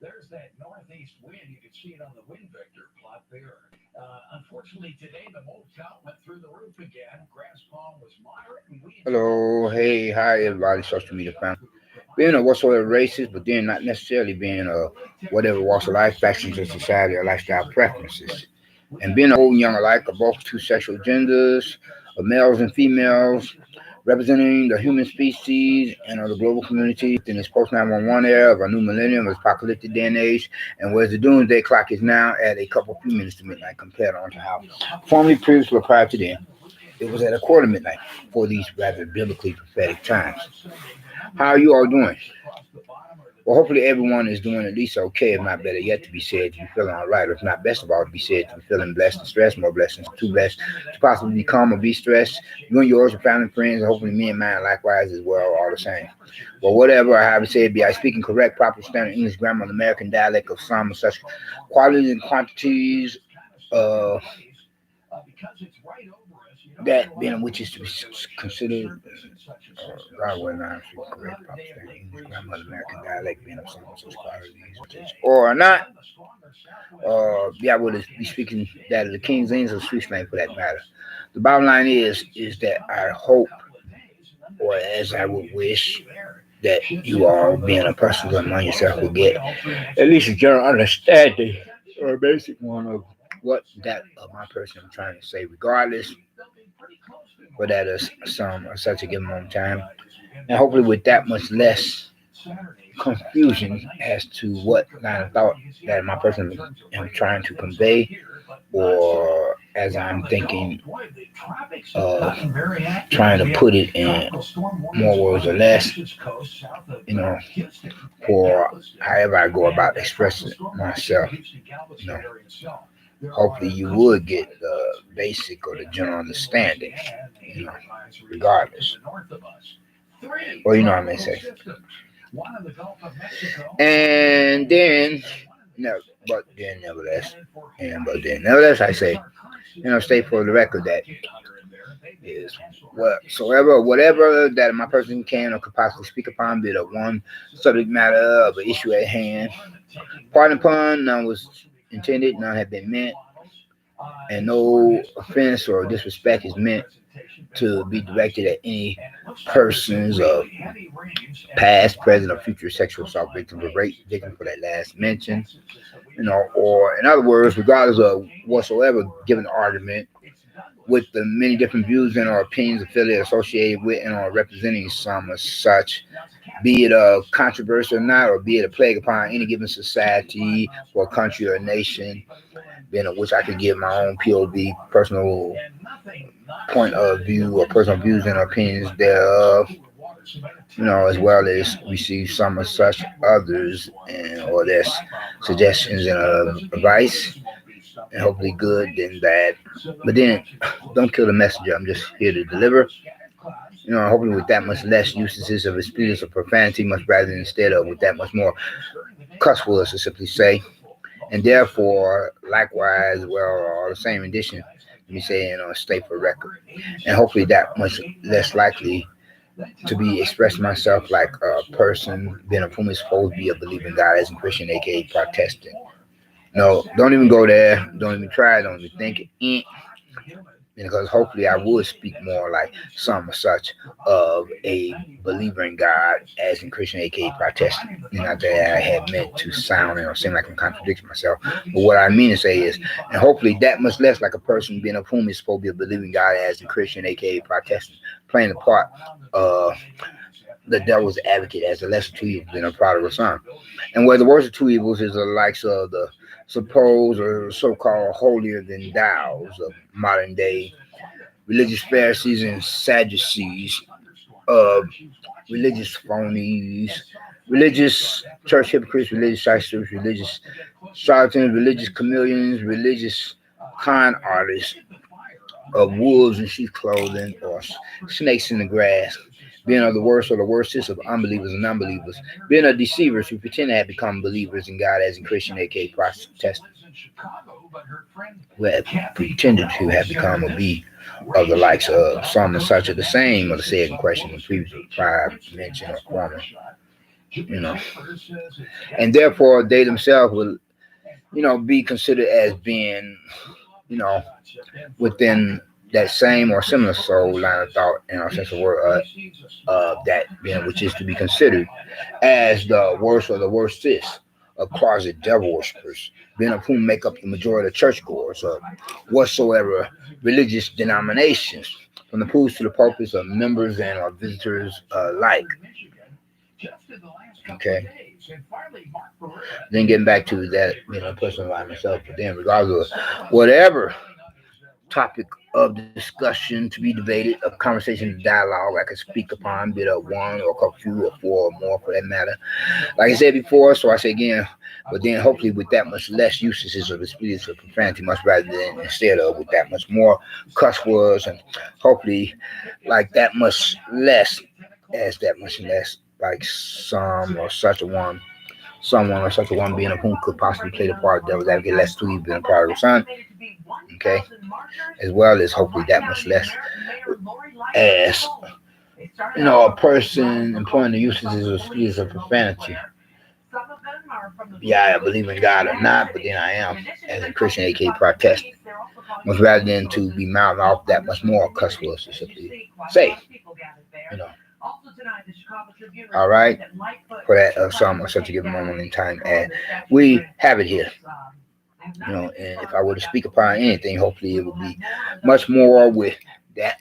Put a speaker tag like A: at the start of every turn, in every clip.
A: There's that northeast wind. You can see it on the wind vector plot there. Unfortunately, today the mold count went through the roof again. Grass palm was moderate, and we. Hello, hey, hi, everybody, social media family. Being a whatsoever racist, but then not necessarily being a whatever walks of life, factions of society, or lifestyle preferences. And being old and young alike of both two sexual genders, of males and females, representing the human species and of the global community in this post 911 era of a new millennium of apocalyptic day and age, and whereas the doomsday clock is now at a couple few minutes to midnight compared on to how formerly previously prior to then, it was at a quarter midnight for these rather biblically prophetic times. How are you all doing? Well, hopefully everyone is doing at least okay, if not better yet, to be said to be feeling all right, or if not best of all, to be said to be feeling blessed and stressed, more blessings, too blessed to possibly become or be stressed. You and yours, your family, friends, and hopefully me and mine likewise as well, all the same. Well, whatever I have to say, be I speaking correct, proper, standard English grammar, the American dialect of some of such qualities and quantities, uh, that being which is to be considered God will not speak correct, proper, standard English grammar, the American dialect being of some of such qualities, or not. Yeah, I will be speaking that of the King's English or Swiss slang for that matter. The bottom line is that I hope, or as I would wish, that you all, being a person among yourself, will get at least a general understanding or a basic one of what that of my person I'm trying to say, regardless, for that is some or such a given moment in time, and hopefully with that much less confusion as to what line of thought that my person am trying to convey, or as I'm thinking of trying to put it in more words or less, you know, for however I go about expressing myself, you know. Hopefully you would get the basic or the general understanding, you know, regardless. Or you know what I may say. And then, no, but then nevertheless, I say, state for the record that is whatever that my person can or could possibly speak upon, be it of one subject matter of an issue at hand. Pardon pun, none was intended, none have been meant, and no offense or disrespect is meant to be directed at any persons of past, present, or future sexual assault victims or rape victims for that last mention, or in other words, regardless of whatsoever given argument, with the many different views and or opinions affiliated, associated with, and or representing some as such, be it a controversy or not, or be it a plague upon any given society or country or nation, being of which I could give my own POV, personal point of view, or personal views and opinions thereof, as well as receive some of such others and or their suggestions and advice, and hopefully good than bad. But then don't kill the messenger. I'm just here to deliver. Hopefully with that much less usages of experience of profanity, much rather than instead of with that much more cuss words to simply say. And therefore, likewise, well, the same addition, let me say, state for record. And hopefully that much less likely to be expressing myself like a person being of whom is supposed to be a believing God as a Christian, aka Protestant. No, don't even go there. Don't even try. Don't even think it. Because hopefully I would speak more like some or such of a believer in God as in Christian, aka Protestant. Not that I have meant to sound or seem like I'm contradicting myself, but what I mean to say is, and hopefully that much less like a person being of whom is supposed to be a believing God as in Christian, aka Protestant, playing the part of the devil's advocate as the lesser two evils than a prodigal son. And where the worst of two evils is the likes of the supposed or so-called holier than thou's of modern day religious Pharisees and Sadducees, religious phonies, religious church hypocrites, religious shysters, religious charlatans, religious chameleons, religious con artists of wolves in sheep's clothing or snakes in the grass, being of the worst or the worstest of unbelievers and unbelievers, being of deceivers who pretend to have become believers in God as in Christian, aka Protestant, who have pretended to have become or be of the likes of some and such of the same or the said in question in previous prior mention or former. you know, and therefore they themselves will, be considered as being, you know, within that same or similar soul line of thought in our sense of word, that being which is to be considered as the worst or the worstest of closet devil worshippers, being of whom make up the majority of churchgoers of whatsoever religious denominations, from the pools to the pulpits of members and or visitors alike. Okay. Then getting back to that, personal life myself, but then regardless of whatever topic of discussion to be debated, of conversation, dialogue I could speak upon, be it a one or a couple few or four or more for that matter. Like I said before, so I say again, but then hopefully with that much less usages of the speech of profanity, much rather than instead of with that much more cuss words, and hopefully like that much less, as that much less, like someone or such a one being of whom could possibly play the part of devil's advocate, less to being a prodigal son. Okay, as well as hopefully that much less as a person employing the usages of speech of profanity. Yeah, I believe in God or not, but then I am, as a Christian, aka Protestant, much rather than to be mounting off that much more cuss words to simply say, you know. All right, for that psalm or such a given moment in time, and we have it here. And if I were to speak upon anything, hopefully it would be much more with that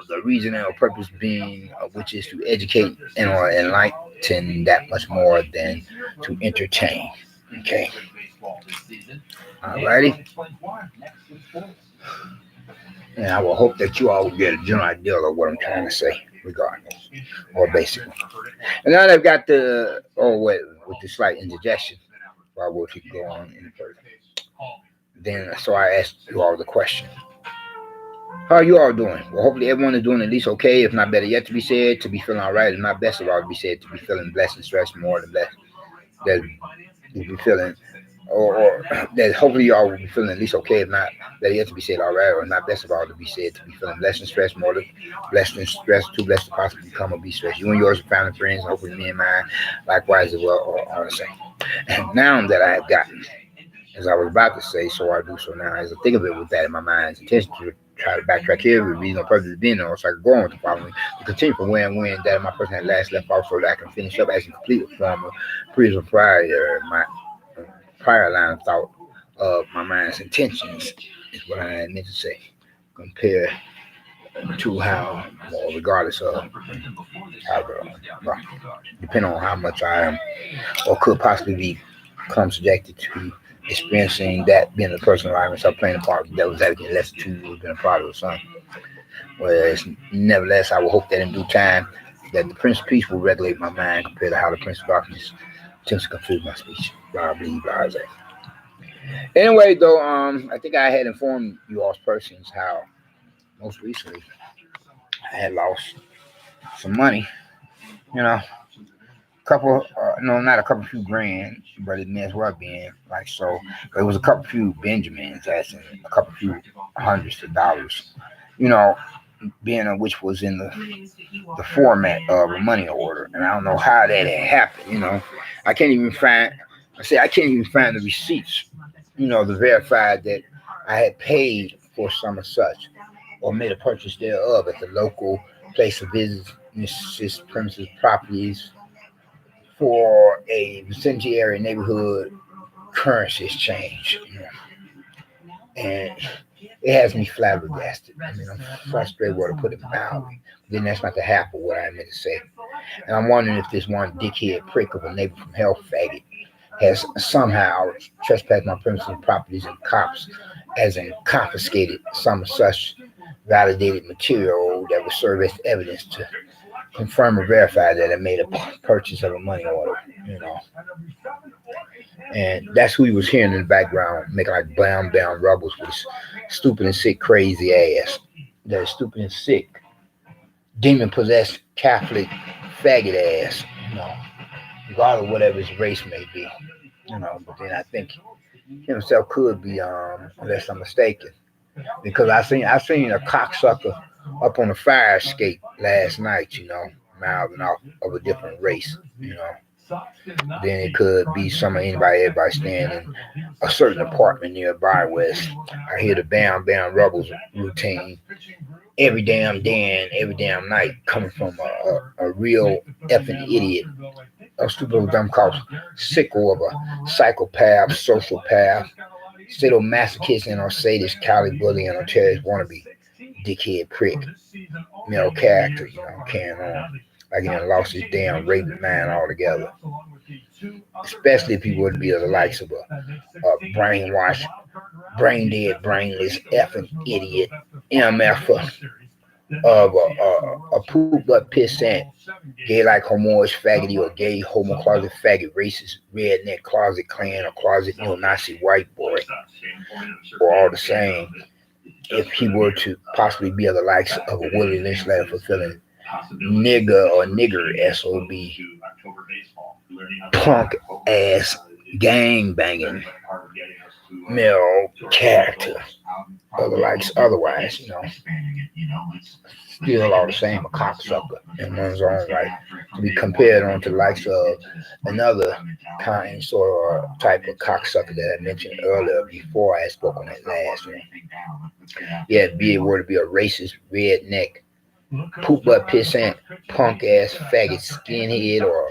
A: the reason or purpose being, which is to educate and or enlighten that much more than to entertain. Okay. Alrighty. And I will hope that you all will get a general idea of what I'm trying to say, regardless, or basically. And now that I've got with the slight interjection, while we'll keep going on any further. Then, so I asked you all the question. How are you all doing? Well, hopefully everyone is doing at least okay, if not better yet to be said, to be feeling all right, if not best of all to be said, to be feeling blessed and stressed more than blessed, that you be feeling, or that hopefully y'all will be feeling at least okay, if not better yet to be said all right, or not best of all to be said, to be feeling blessed and stressed more than blessed and stressed, too blessed to possibly become or be stressed. You and yours are family, friends, and hopefully me and mine likewise as well, or all the same. And now that I have gotten, as I was about to say, so I do so now, as I think of it with that in my mind's intention to try to backtrack here, with reason or purpose of being on, so I can go on with the following, to continue from where and when that my person had last left off, so that I can finish up as a complete form of previous my prior line of thought of my mind's intentions, is what I meant to say, compared to how, well, regardless of how, well, depending on how much I am or could possibly become subjected to experiencing that being a personal environment, so playing a part of the devil's advocate, less to being a part of the son. Whereas, nevertheless, I will hope that in due time that the Prince of Peace will regulate my mind compared to how the Prince of Darkness attempts to confuse my speech. Blah, blah, blah, blah. Anyway, though, I think I had informed you all persons how most recently I had lost some money. Couple, no, not a couple few grand, but it may as well be like so. But it was a couple few Benjamins, as in a couple few hundreds of dollars. You know, being which was in the format of a money order, and I don't know how that had happened. I can't even find. I can't even find the receipts. To verify that I had paid for some of such, or made a purchase thereof at the local place of business, premises, properties, for a vicinity neighborhood currency exchange. And it has me flabbergasted. I mean, I'm frustrated where to put it mildly. Then that's not the half of what I meant to say. And I'm wondering if this one dickhead prick of a neighbor from hell faggot has somehow trespassed my premises and properties, and cops as in confiscated some such validated material that would serve as evidence to confirm or verify that I made a purchase of a money order. And that's who he was hearing in the background, making like blam blam rubbles with his stupid and sick, crazy ass. That stupid and sick, demon possessed Catholic faggot ass. Regardless of whatever his race may be. But then I think he himself could be, unless I'm mistaken, because I seen a cocksucker up on a fire escape last night. Mouthing off of a different race. Then it could be some of everybody staying in a certain apartment nearby where I hear the bam bam rubbles routine every damn day and every damn night coming from a real effing idiot, a stupid dumb called sicko of a psychopath, sociopath, sadomasochist, and or sadist, Cali bully, and or terrorist wannabe, dickhead prick, male character, carrying on like he done lost his damn raping mind altogether. Especially if he would be of the likes of a brainwashed, brain dead, brainless, effing idiot, MF of a poop butt pissant, gay like homoish faggoty or gay homo closet faggot racist redneck closet clan or closet neo-Nazi white boy, or all the same, if he were to possibly be of the likes of a Willie Lynch letter fulfilling nigger or nigger SOB, punk ass gang banging male character or the likes otherwise, still all the same, a cocksucker in one's own right, to be compared on to the likes of another kind sort of type of cocksucker that I mentioned earlier before I spoke on that last one. Yeah, be it were to be a racist redneck poop butt pissant punk ass faggot skinhead or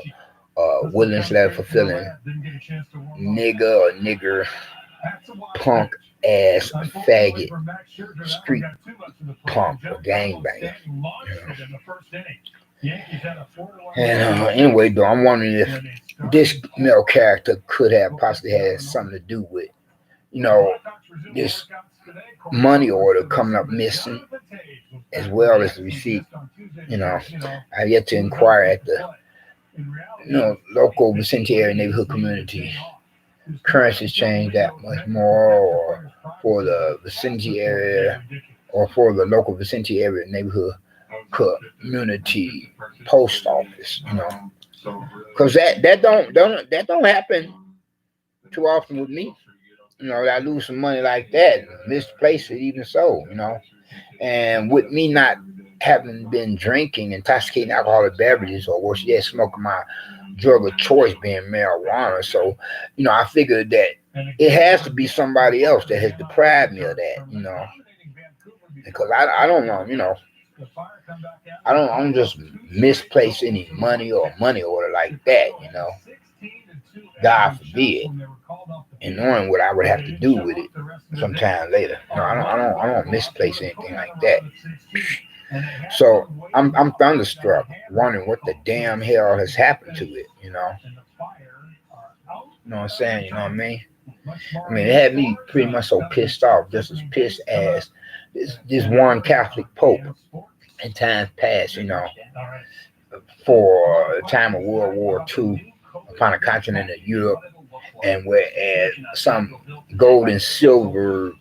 A: Woodlands letter fulfilling nigger or nigger punk ass faggot street punk or gangbanger. And anyway, though, I'm wondering if this male character could have possibly had something to do with, this money order coming up missing, as well as the receipt. I've yet to inquire at the, local vicinity neighborhood community currencies change that much more, or for the vicinity area, or for the local vicinity area neighborhood community post office, because that don't happen too often with me. I lose some money like that, misplace it even so, and with me not having been drinking intoxicating alcoholic beverages or worse yet, smoking my drug of choice being marijuana. So, I figured that it has to be somebody else that has deprived me of that, because I don't know, I don't just misplace any money or money order like that, God forbid, and knowing what I would have to do with it sometime later. I don't misplace anything like that. So I'm thunderstruck, wondering what the damn hell has happened to it. You know what I'm saying? You know what I mean? It had me pretty much so pissed off, just as pissed as this one Catholic Pope in times past. For the time of World War II upon the continent of Europe, and whereas some gold and silver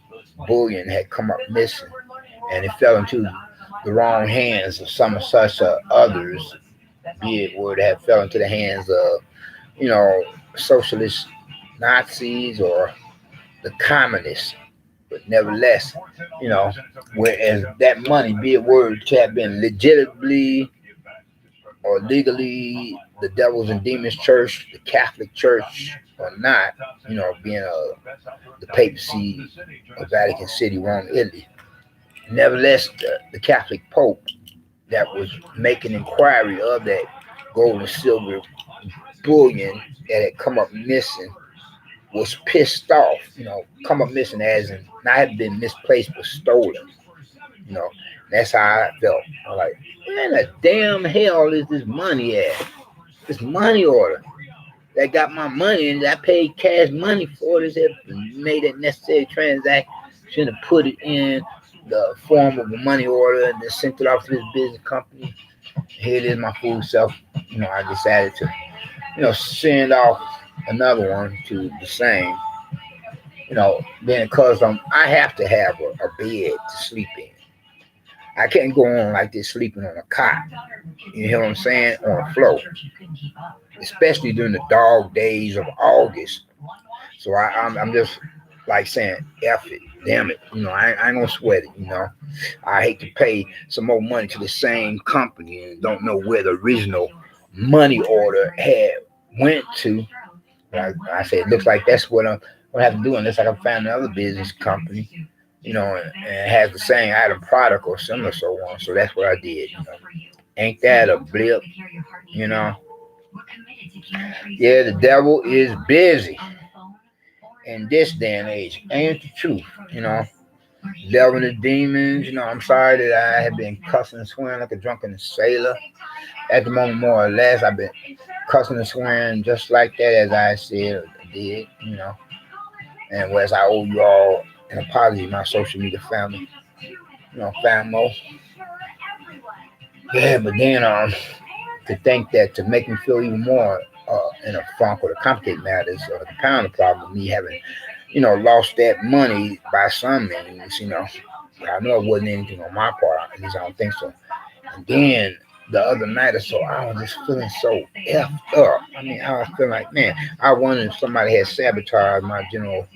A: bullion had come up missing, and it fell into the wrong hands of some of such others, be it would have fell into the hands of, socialist Nazis or the communists. But nevertheless, whereas that money, be it were to have been legitimately or legally the Devils and Demons Church, the Catholic Church, or not, being the papacy of Vatican City, Rome, Italy. Nevertheless, the Catholic Pope that was making inquiry of that gold and silver bullion that had come up missing was pissed off, come up missing as in not have been misplaced but stolen. You know, that's how I felt. I'm like, where the damn hell is this money at? This money order that got my money and I paid cash money for this, made it necessary transaction to put it in the form of a money order and then sent it off to this business company. Here it is, my fool self. I decided to, send off another one to the same. Then because I have to have a bed to sleep in. I can't go on like this sleeping on a cot. You hear what I'm saying? On a floor. Especially during the dog days of August. So I'm just like saying, F it, damn it. I ain't gonna sweat it, I hate to pay some more money to the same company and don't know where the original money order had went to. I said, looks like that's what I'm gonna have to do unless I can find another business company, and has the same item product or similar so on. So that's what I did. Ain't that a blip? You know? Yeah, the devil is busy in this day and age. Ain't the truth? You know, devil and the demons. I'm sorry that I have been cussing and swearing like a drunken sailor. At the moment, more or less, I've been cussing and swearing just like that, as I said, did. And whereas I owe you all an apology, my social media family, famo. Yeah, but then to think that to make me feel even more in a funk or to complicate matters or to compound the problem of me having, lost that money by some means, I know it wasn't anything on my part, at least I don't think so. And then the other night or so, I was just feeling so effed up. I mean, I was feeling like, man, I wondered if somebody had sabotaged my general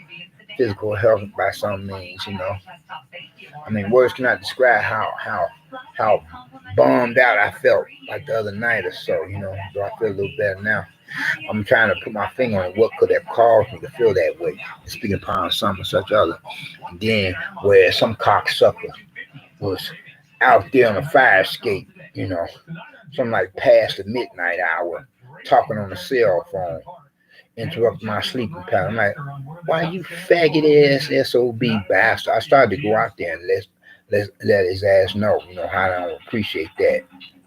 A: physical health by some means. I mean, words cannot describe how bummed out I felt like the other night or so. So I feel a little better now. I'm trying to put my finger on it. What could have caused me to feel that way? Speaking upon some or such other. And then where some cocksucker was out there on a fire escape, something like past the midnight hour, talking on the cell phone, interrupt my sleeping pattern. I'm like, why you faggot ass SOB bastard? I started to go out there and let his ass know, how I don't appreciate that.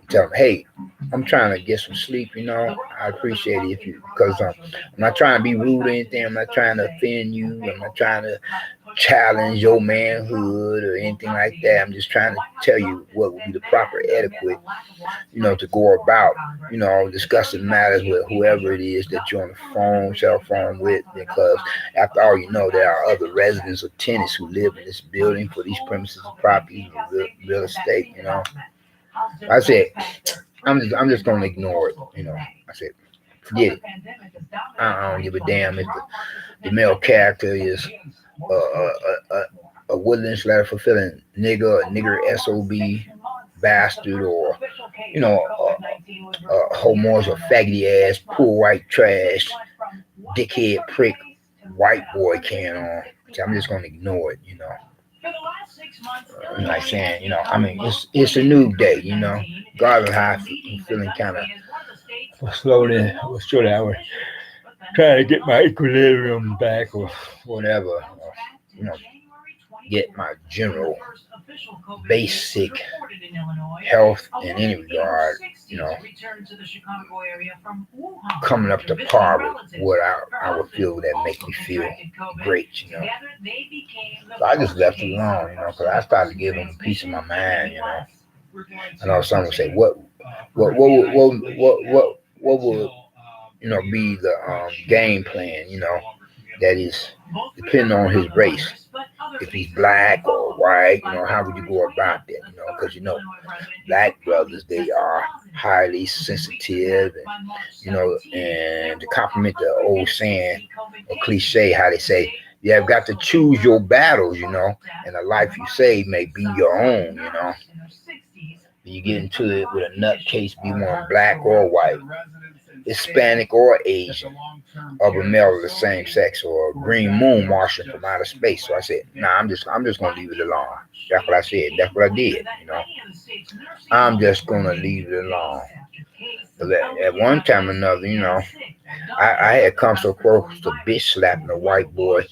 A: Tell him, hey, I'm trying to get some sleep, I appreciate it if you, because I'm not trying to be rude or anything. I'm not trying to offend you. I'm not trying to challenge your manhood or anything like that. I'm just trying to tell you what would be the proper etiquette, to go about, discussing matters with whoever it is that you're on the phone, cell phone with, because after all, there are other residents or tenants who live in this building for these premises and properties, real estate, I said, I'm just gonna ignore it. I said, forget it. I don't give a damn if the male character is a woodland slash fulfilling nigger, a nigger SOB bastard, or homo or faggy ass, poor white trash, dickhead prick, white boy can on. So I'm just gonna ignore it. Like saying, I mean, it's a new day, regardless of how I'm feeling, kind of slowly, surely I was trying to get my equilibrium back or whatever, you know, get my general basic health in any regard, coming up to par with what I would feel that make me feel great. So I just left it alone, because I started giving a piece of my mind. I know some would say, what would be the game plan, that is depending on his race. If he's black or white, how would you go about that? Because black brothers, they are highly sensitive, and and to compliment the old saying or cliche, how they say, you have got to choose your battles, and the life you save may be your own. You get into it with a nutcase, be one black or white, Hispanic or Asian, of a male of the same sex, or a green moon marching from outer space. So I said, nah, I'm just gonna leave it alone. That's what I said. That's what I did. I'm just gonna leave it alone. But at one time or another, I had come so close to bitch slapping a white boy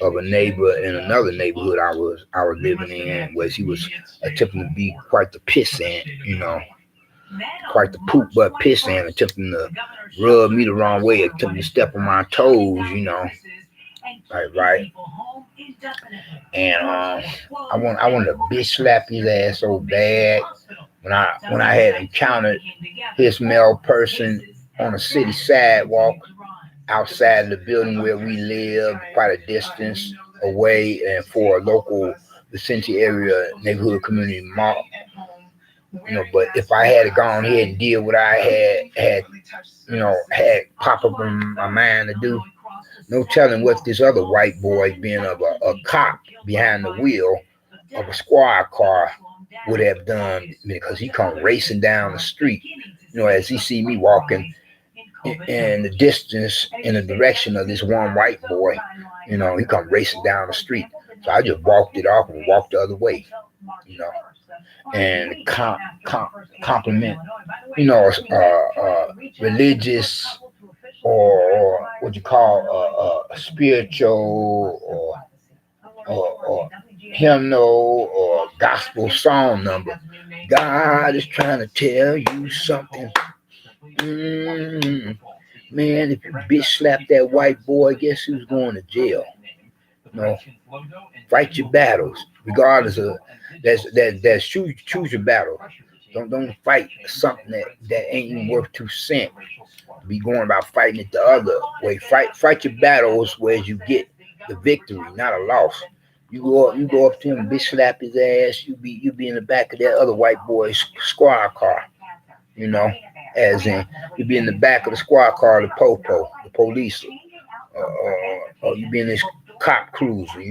A: of a neighbor in another neighborhood I was living in, where he was attempting to be quite the pissant, quite the poop butt pissant, attempting to rub me the wrong way, attempting to step on my toes. Right. And I wanted to bitch slap his ass so bad when I had encountered his male person on a city sidewalk outside of the building where we live, quite a distance away, and for a local vicinity area neighborhood community mall. But if I had gone ahead and did what I had pop up in my mind to do, no telling what this other white boy, being of a cop behind the wheel of a squad car, would have done, because he come racing down the street, as he see me walking in the distance in the direction of this one white boy. He come racing down the street. So I just walked it off and walked the other way. You know, and compliment, religious or what you call a spiritual or hymnal or gospel song number. God is trying to tell you something. Mm, man, if you bitch slap that white boy, guess who's going to jail? No, fight your battles, regardless of that's choose your battle. Don't fight something that ain't even worth 2 cents. Be going about fighting it the other way. Fight your battles where you get the victory, not a loss. You go up to him, bitch slap his ass. You be in the back of that other white boy's squad car. You know, as in you be in the back of the squad car, the popo, the police, or you be in this cop cruiser.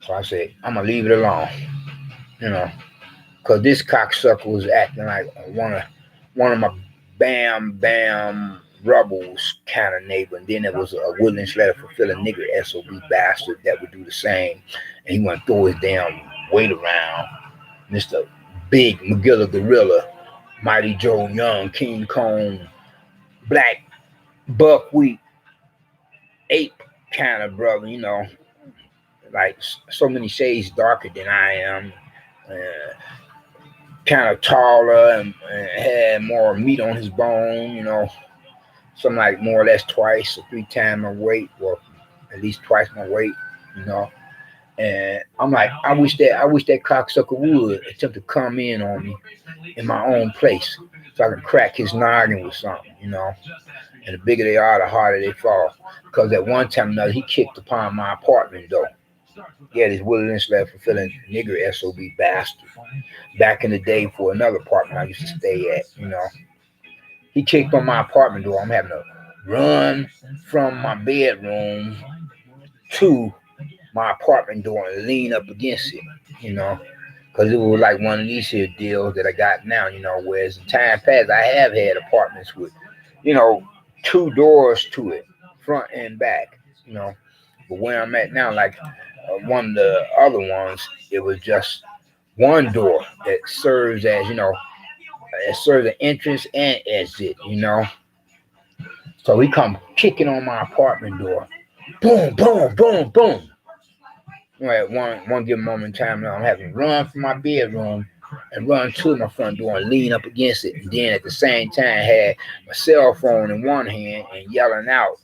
A: So I said, I'm gonna leave it alone. You know, cause this cocksucker was acting like one of my bam bam rebels kind of neighbor, and then there was a Woodlands letter fulfilling nigger SOB bastard that would do the same, and he went to throw his damn weight around. Mr. Big McGilla Gorilla, Mighty Joe Young, King Kong, Black Buckwheat, Ape kind of brother, like so many shades darker than I am. Uh, kind of taller and had more meat on his bone, something like more or less twice or 3 times my weight, or at least twice my weight, you know. And I'm like, I wish that cocksucker would attempt to come in on me in my own place, so I can crack his noggin with something. And the bigger they are, the harder they fall. Because at one time or another, he kicked upon my apartment door. Yeah, this Woodlands left fulfilling nigger SOB bastard. Back in the day for another apartment I used to stay at. He kicked on my apartment door. I'm having to run from my bedroom to my apartment door and lean up against it, you know, because it was like one of these here deals that I got now, whereas in time past I have had apartments with, 2 doors to it, front and back, but where I'm at now, like one of the other ones, it was just one door that serves as, it serves the entrance and exit. So he come kicking on my apartment door. Boom, boom, boom, boom. At one given moment in time, now I'm having to run from my bedroom and run to my front door and lean up against it. And then at the same time, had my cell phone in one hand and yelling out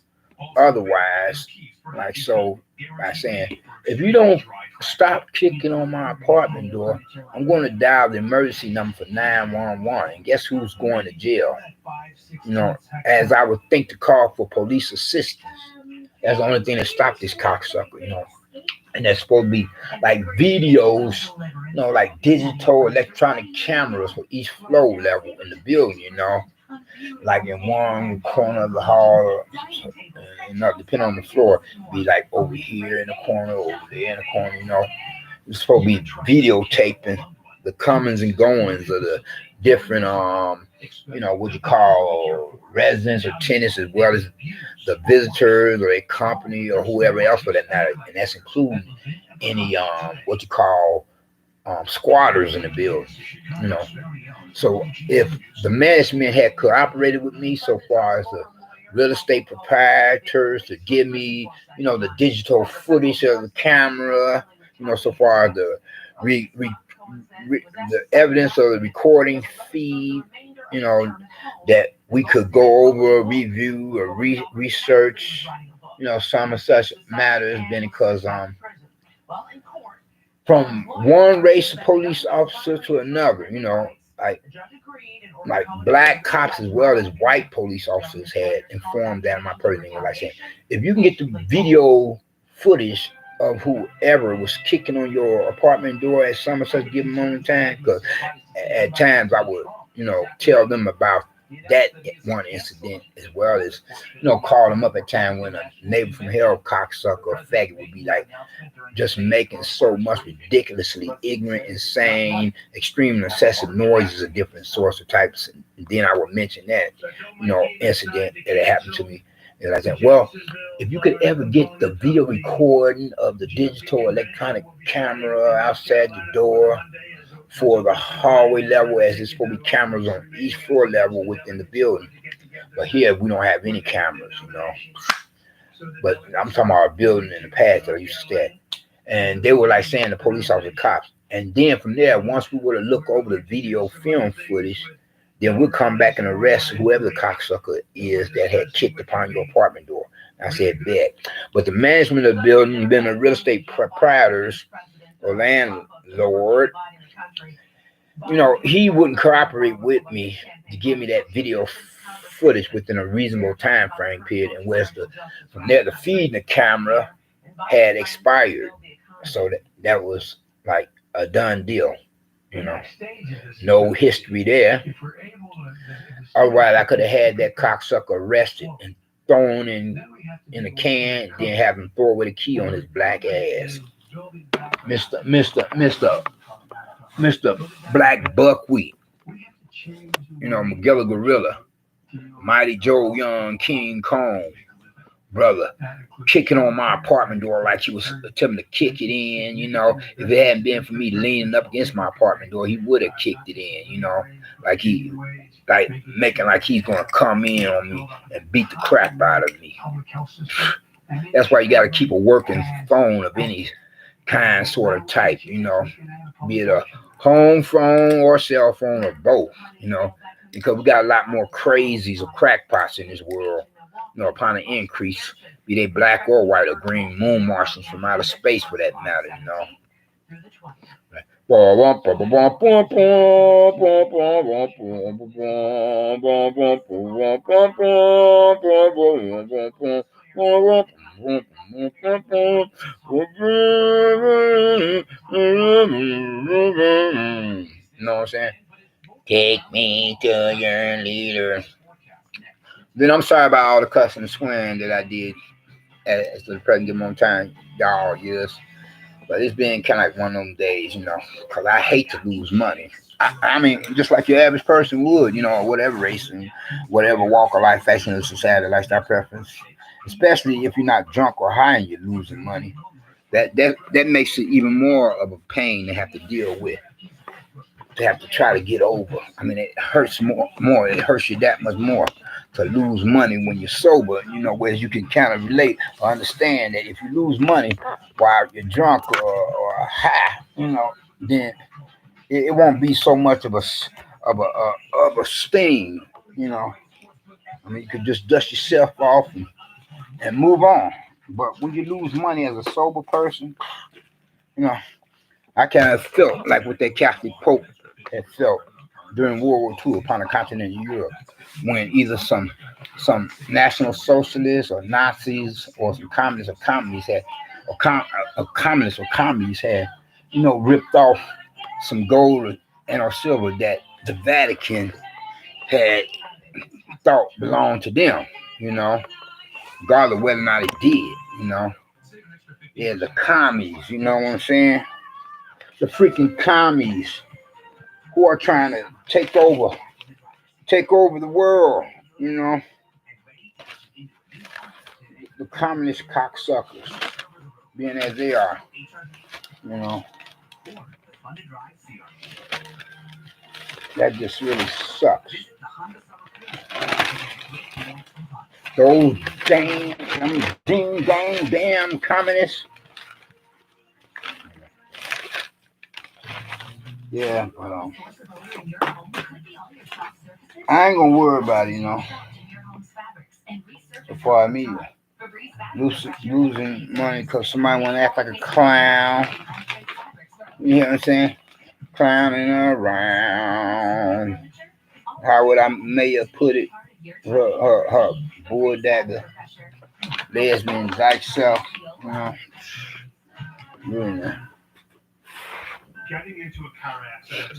A: otherwise, like so, by saying, if you don't stop kicking on my apartment door, I'm going to dial the emergency number for 911. And guess who's going to jail? As I would think to call for police assistance. That's the only thing that stopped this cocksucker. And that's supposed to be like videos, like digital electronic cameras for each floor level in the building. Like in one corner of the hall, depending on the floor, be like over here in the corner, over there in the corner. It's supposed to be videotaping the comings and goings of the different, what you call residents or tenants, as well as the visitors or a company or whoever else for that matter, and that's including any what you call squatters in the building. You know, so if the management had cooperated with me so far as the real estate proprietors to give me, the digital footage of the camera, so far as the the evidence of the recording feed, that we could go over, review, or research, some of such matters, been because from one race of police officer to another, like like black cops as well as white police officers had informed that my person, like saying, if you can get the video footage of whoever was kicking on your apartment door at some such given moment in time, because at times I would, tell them about that one incident, as well as, call them up at time when a neighbor from hell, cocksucker or faggot, would be like just making so much ridiculously ignorant, insane, extreme excessive noises of different sorts of types. And then I would mention that, incident that had happened to me. And I said, well, if you could ever get the video recording of the digital electronic camera outside the door for the hallway level, as there's supposed to be cameras on each floor level within the building. But here we don't have any cameras, But I'm talking about a building in the past that I used to stay at. And they were like saying the police officer cops. And then from there, once we were to look over the video film footage, then we'll come back and arrest whoever the cocksucker is that had kicked upon your apartment door. I said, bet. But the management of the building, being the real estate proprietors or landlord, he wouldn't cooperate with me to give me that video footage within a reasonable time frame period. And from there, the feed in the camera had expired. So that was like a done deal. No history there. Otherwise, I could have had that cocksucker arrested and thrown in a can, then have him throw away the key on his black ass. Mr. Black Buckwheat. Miguel Gorilla. Mighty Joe Young King Kong. Brother, kicking on my apartment door like he was attempting to kick it in, If it hadn't been for me leaning up against my apartment door, he would have kicked it in, like making like he's gonna come in on me and beat the crap out of me. That's why you gotta keep a working phone of any kind, sort of type, be it a home phone or cell phone or both, because we got a lot more crazies or crackpots in this world. Upon an increase, be they black or white or green, moon Martians from outer space for that matter, You know what I'm saying? Take me to your leader. Then I'm sorry about all the cussing and swearing that I did as to the present given time, y'all years. But it's been kind of like one of them days, because I hate to lose money. I mean, just like your average person would, whatever race and whatever walk of life, fashion, or society, lifestyle preference. Especially if you're not drunk or high and you're losing money. That makes it even more of a pain to have to deal with. To have to try to get over. I mean, it hurts more. It hurts you that much more to lose money when you're sober, whereas you can kind of relate or understand that if you lose money while you're drunk or high, then it won't be so much of a sting, I mean, you could just dust yourself off and move on. But when you lose money as a sober person, I kind of felt like what that Catholic Pope had felt during World War II upon the continent of Europe, when either some National Socialists or Nazis or some communists or commies had, communists or commies had, ripped off some gold and or silver that the Vatican had thought belonged to them, regardless of whether or not it did, Yeah, the commies, you know what I'm saying? The freaking commies who are trying to take over the world, the communist cocksuckers, being as they are, that just really sucks. Those damn communists. Yeah, well, I ain't gonna worry about it, before I meet losing money because somebody want to act like a clown. You know what I'm saying? Clowning around. How would I may have put it? Her bull dagger lesbian dyke self. Really.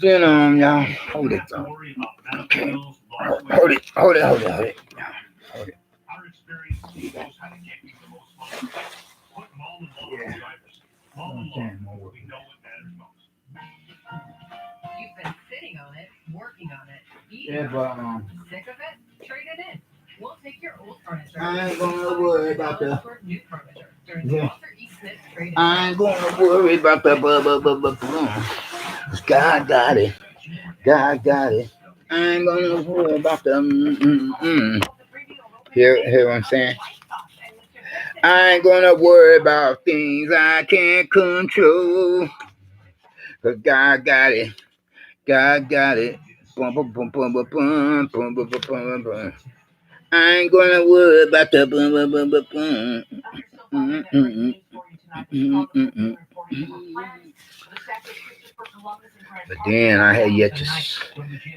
A: Then y'all hold it though. Okay. Hold it. Hold it. Yeah. Okay, more work. Yeah, but I ain't gonna worry about the. Yeah. I ain't gonna worry about the. God got it. God got it. I ain't gonna worry about the. Hear what I'm saying? I ain't gonna worry about things I can't control. Cause God got it. God got it. Bum, bum, bum, bum, bum, bum, bum, bum, bum, bum, bum. I ain't gonna worry about the bum, bum, bum, bum, bum. Mm, mm, mm, mm, mm. But then I had yet to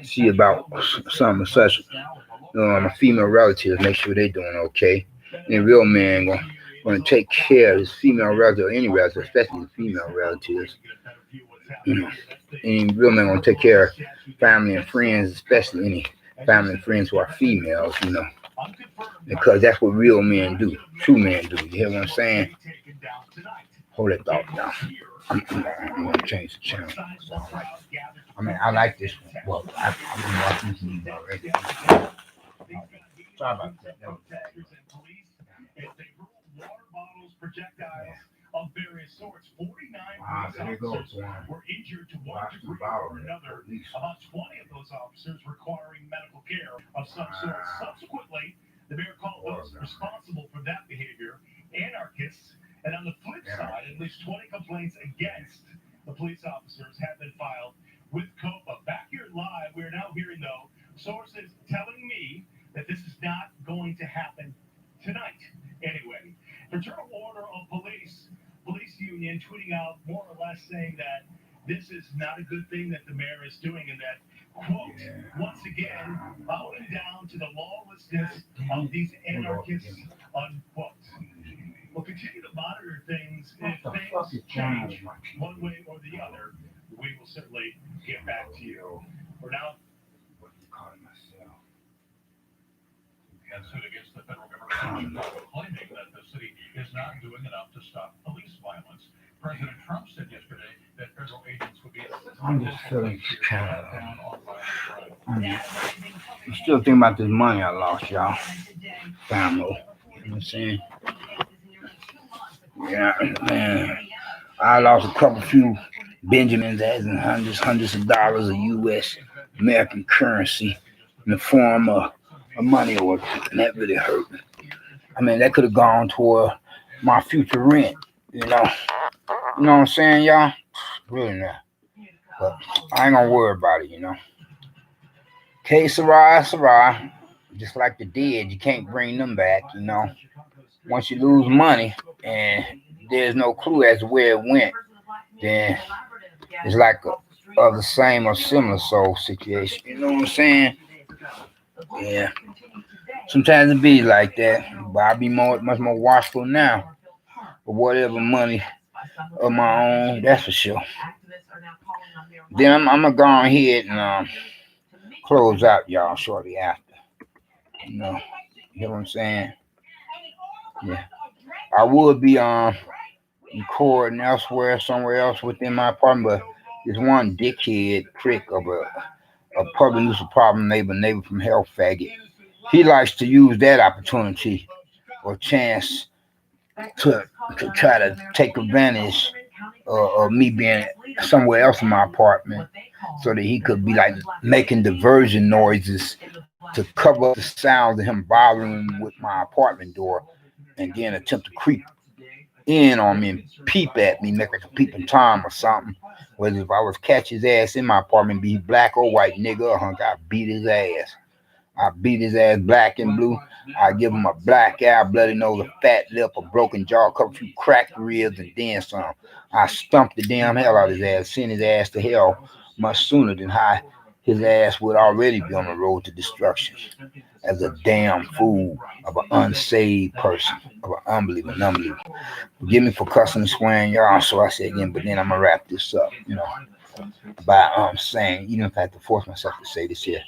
A: see about some of such my female relatives, make sure they doing okay. And real man gonna take care of his female relative, or any relative, especially the female relatives. You know, and real men gonna take care of family and friends, especially any family and friends who are females. Because that's what real men do. True men do. You hear what I'm saying? Hold that thought now. I'm gonna change the channel. I like this one. Well, I've been watching this movie already. Sorry about that. Wow, there it goes. Watch the bottle. I'm just feeling kind of. I'm still thinking about this money I lost, y'all. Family. You know what I'm saying? Yeah, man. I lost a couple few Benjamins, as in hundreds of dollars of U.S. American currency in the form of money order, and that really hurt. That could have gone toward my future rent. You know what I'm saying, y'all? Really not. But I ain't gonna worry about it. Okay, Sarai. Just like the dead, you can't bring them back. Once you lose money and there's no clue as to where it went, then it's like of the same or similar soul situation. You know what I'm saying? Yeah. Sometimes it be like that, but I be much more watchful now for whatever money of my own. That's for sure. Then I'm gonna go ahead and close out, y'all, shortly after. You know, you know what I'm saying? Yeah. I would be recording elsewhere, somewhere else within my apartment, but this one dickhead prick of a public nuisance problem neighbor from hell faggot. He likes to use that opportunity or chance to try to take advantage of me being somewhere else in my apartment, so that he could be like making diversion noises to cover up the sounds of him bothering with my apartment door, and then attempt to creep in on me and peep at me, make like a peeping Tom or something. Whether if I was catch his ass in my apartment, be he black or white nigga, I beat his ass. I beat his ass black and blue. I give him a black eye, bloody nose, a fat lip, a broken jaw, a couple few cracked ribs, and then some. I stumped the damn hell out of his ass, sent his ass to hell much sooner than how his ass would already be on the road to destruction. As a damn fool of an unsaved person, of an unbeliever. Forgive me for cussing and swearing, y'all. So I said again, but then I'm gonna wrap this up. by saying, even if I have to force myself to say this here,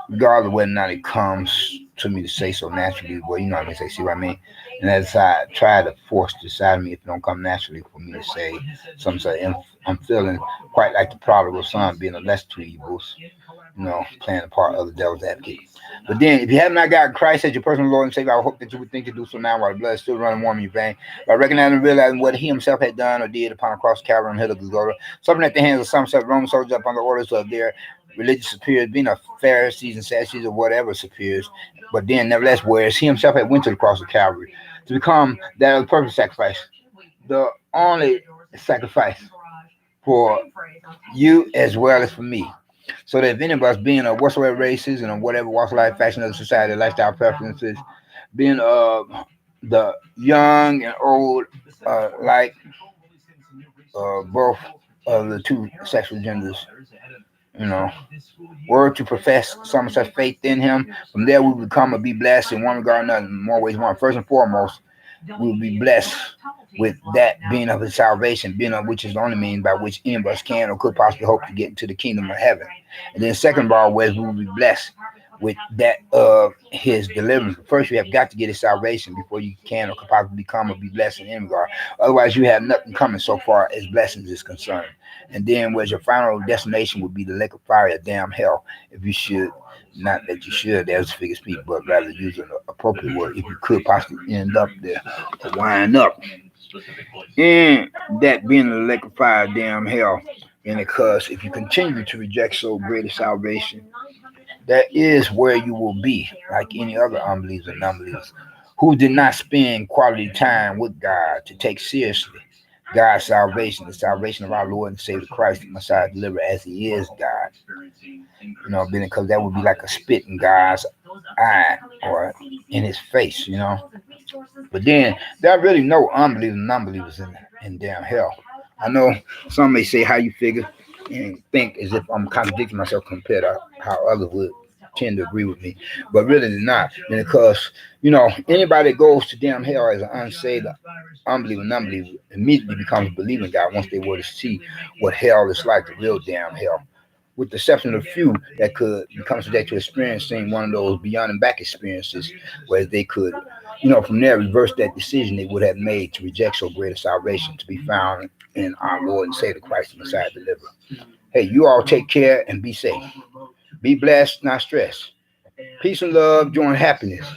A: regardless of whether or not it comes to me to say so naturally, well, you know what I mean, say, see what I mean? And as I try to force this out of me, if it don't come naturally for me to say, some say, I'm feeling quite like the prodigal son being a less two evils, playing the part of the devil's advocate. But then, if you have not got Christ as your personal Lord and Savior, I hope that you would think to do so now while the blood is still running warm in your vein, by recognizing and realizing what he himself had done or did upon the cross of Calvary and hill of Golgotha, suffering at the hands of some such Roman soldiers upon the orders of their religious superiors, being a Pharisees and Sadducees or whatever superiors, but then nevertheless, whereas he himself had went to the cross of Calvary to become that of the perfect sacrifice, the only sacrifice for you as well as for me. So that if any of us being of whatsoever races and of whatever walks of life, fashion of the society, lifestyle preferences, being the young and old, like both of the two sexual genders, you know, were to profess some such faith in him, from there we will become or be blessed in one regard or another, in more ways one. First and foremost, we will be blessed with that being of his salvation, being of which is the only means by which any of us can or could possibly hope to get into the kingdom of heaven. And then second of all, we will be blessed with that of his deliverance. First, you have got to get his salvation before you can or could possibly become or be blessed in any regard. Otherwise, you have nothing coming so far as blessings is concerned. And then, whereas your final destination would be the lake of fire, or damn hell, if you should. Not that you should, there's a figure speak, but rather use an appropriate word. If you could possibly end up there, or wind up in that being the lake of fire, damn hell. And because if you continue to reject so great a salvation, that is where you will be, like any other unbelievers and non-believers who did not spend quality time with God to take seriously God's salvation, the salvation of our Lord and Savior Christ, the Messiah, delivered as He is God. Because that would be like a spit in God's eye or in His face. But then there are really no unbelievers and non-believers in damn hell. I know some may say how you figure and think as if I'm contradicting myself compared to how others would tend to agree with me, but really they're not. And because anybody that goes to damn hell as an unsaved unbeliever, non-believer, immediately becomes a believer in God once they were to see what hell is like, the real damn hell. With the exception of a few that could become subject to experiencing one of those beyond and back experiences, where they could, from there reverse that decision they would have made to reject so great a salvation to be found in our Lord and Savior Christ, the Messiah, deliverer. Hey, you all take care and be safe. Be blessed, not stressed. Peace and love, joy and happiness.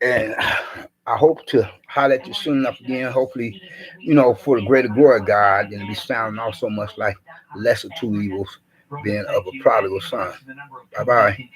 A: And I hope to holler at you soon enough again. Hopefully, for the greater glory of God, and be sounding off so much like the lesser two evils being of a prodigal son. Bye bye.